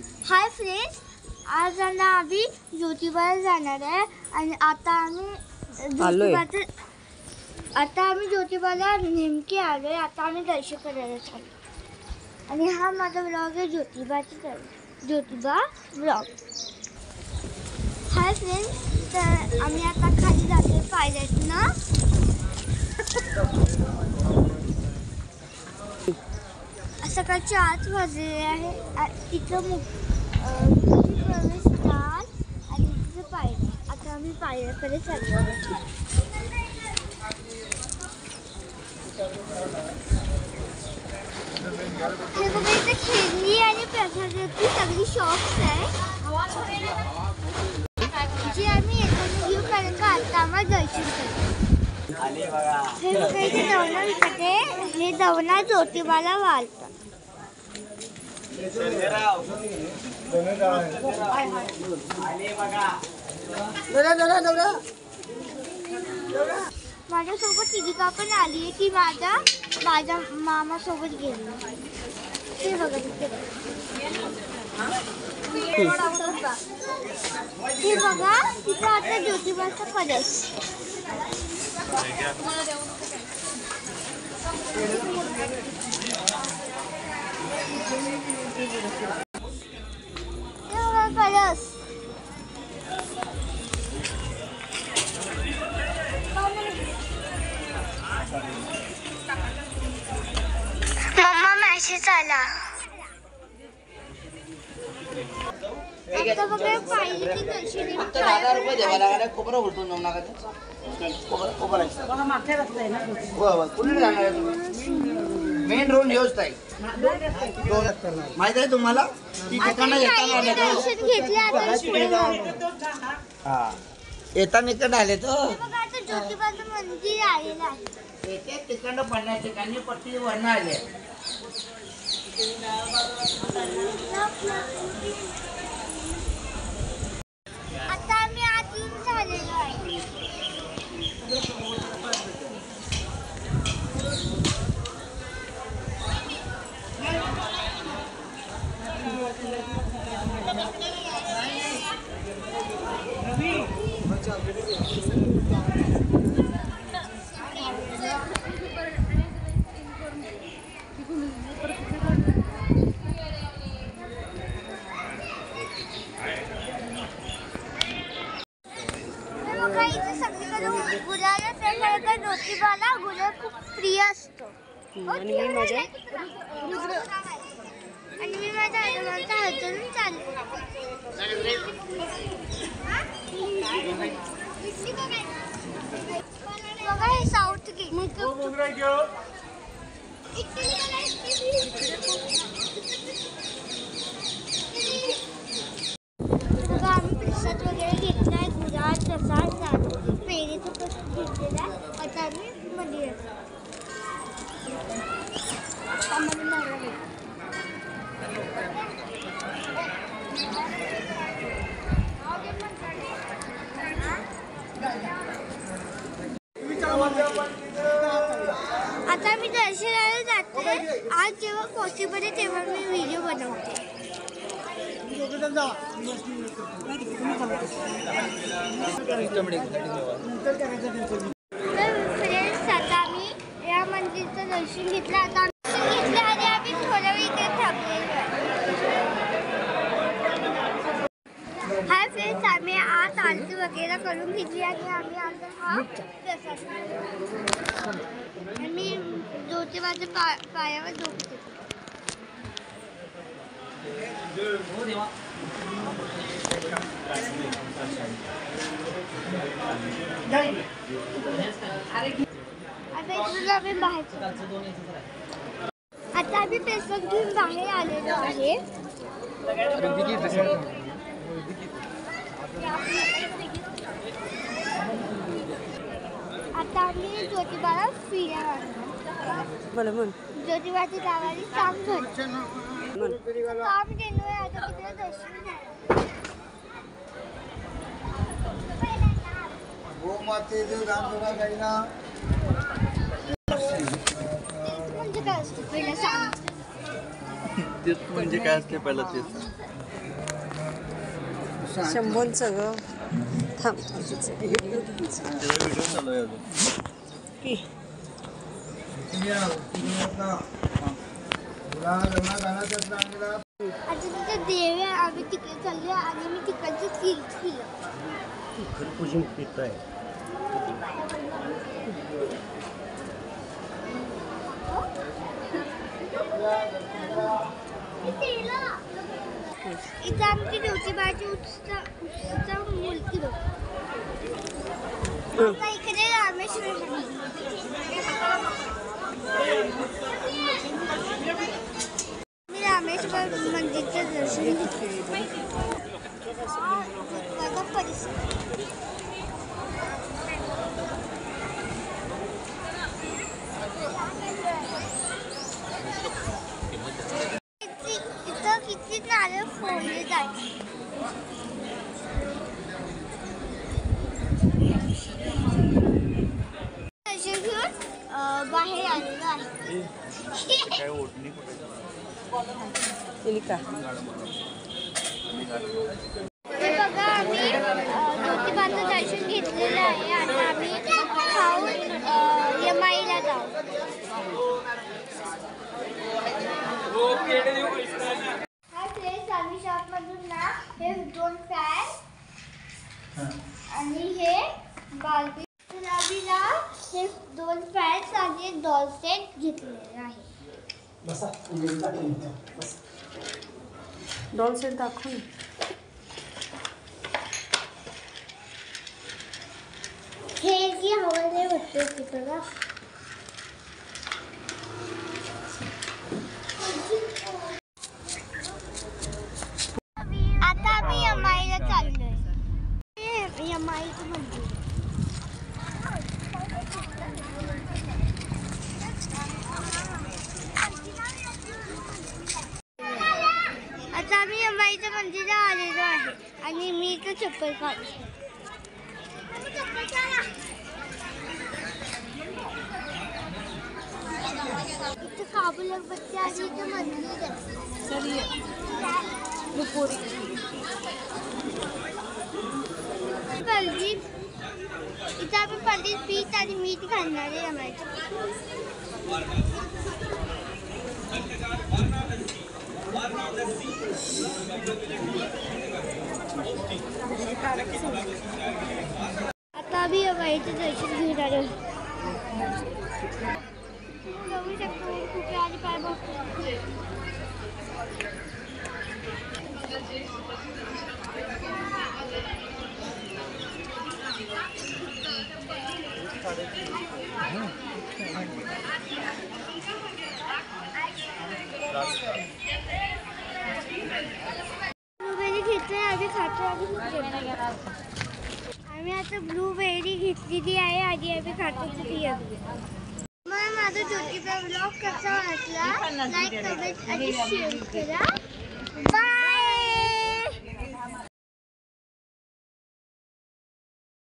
Hi friends, आज आम्ही ज्योतिबाला जाणार आहे आणि आता आम्ही ज्योतिबाला नेमके आलोय. आता आम्ही दर्शन करायला चाललो आणि हा माझा ब्लॉग आहे ज्योतिबा ब्लॉग. हाय फ्रेंड्स, तर आम्ही आता खाली जातोय पायऱ्यातनं. सकाळचे 8 वाजले आहे. तिथं प्रवेशद्वार आणि तिथं पायऱ्या. आता आम्ही पायऱ्याकडे चाललो. हे बघा, इथे खेळणी आणि प्रसादाची सगळी शॉप्स आहे जी आम्ही येताना घेऊ, कारण का आता आम्हाला दर्शन करतो. हे बघा, इथे दवना विकत आहे. हे दवना ज्योतिबाला वाळतात. माझ्यासोबत तिघिका पण आली आहे. ती माझ्या मामासोबत गेली. ते बघा तिथे. हे बघा, तिथं आता ज्योतिबाचा कलश. कलश. मम्मा मॅसेज आला. आता बघा, पायरीची दर्शन खोबरं उलटून जाऊ नका. मेन रोड योज ताई माहित आहे तुम्हाला. दर्शन येताना इकडे आले तर ज्योतिबाचं मंदिर आलेलं आहे. तिकडं पडल्या ठिकाणी पट्टी वर्ण आले. आता आम्ही आत येऊन झालेलो आहे. ज्योतिबाला गुलाब खूप प्रिय असतो. आणि मी माझ्या आजोबांचा हात धरून चालतो. बघा, हे साऊथ गेट. बघा, आम्ही प्रसाद वगैरे घेतलाय. गुलाब प्रसाद पेरीचं प्रसाद घेतलेला आहे. आता आम्ही मंदिरात आता मी दर्शनाला जाते. आज जेव्हा पॉसिबल आहे तेव्हा मी व्हिडिओ बनवते. फ्रेंड्स, आता आम्ही या मंदिरचं दर्शन घेतलं. आता आणि आम्ही थोड्या वेळ इकडे थांबलेलो आहे. हाय फ्रेंड्स, आम्ही आज आरती वगैरे करून घेतली आणि आम्ही आता हा प्रसाद आम्ही ज्योतिबाच्या पायावर झोपतो. आता आम्ही प्रसाद घेऊन बाहेर आलेलो आहे. आता आम्ही ज्योतिबाला फिरायला आलो. ज्योतिबाची गावाली काम झालं. काम गेलोय. आता तिकडे दर्शन घ्या. म्हणजे काय असतं पहिलं सांग. तेच म्हणजे काय असते पहिला तेच शंभोंचं ग थांब त्याचा व्हिडिओ चालू आहे अजून आता तिथे देव आहे आम्ही तिकडे चाललो आणि मी तिकडचं केलं इथं आमची ज्योतिबाची उत्सव मूर्ती बघ. आता इकडे रामेश्वर मी रामेश्वर मंदिरचं दर्शन घेतलं. बघा परिसर किती नारळ फोडले जाते. दर्शन घेऊन बाहेर आलेलो आहे. काय ओढणी कुठे हे बघा आम्ही ज्योतिबाचं दर्शन घेतलेलं आहे. आता आम्ही खाऊन यमाईला जाऊ. हाय फ्रेंड्स, आम्ही शॉपमधून ना हे 2 फॅन आणि हे बार्बी गुलाबीला हे 2 फॅन्स आणि एक डॉल सेट घेतलेले आहे. डॉल सेट दाखव. हे की हवाले होते तिथं का आता आम्ही यमाईला चाललोय. यमाईचं मंदिर आता आम्ही यमाईच्या मंदिरात आलेलो आहे आणि मी इथं चप्पल काढतो. इथं काबूल बच्चे आणि इथं मंदिर आहे. इथं आम्ही पनीर पीठ आणि मीठ घालणार आहे यमाईचं. आता आम्ही यमाईचं दर्शन घेऊन आलो. बघू शकतो खूप आणि पाय बघतो. ब्लूबेरी घेतली आम्ही खातो. आम्ही आता ब्लूबेरी घेतलेली आहे आणि आम्ही खातो. मला माझा ज्योतिबा ब्लॉग कसा वाटला लाईक कमेंट आणि शेअर करा. बाय.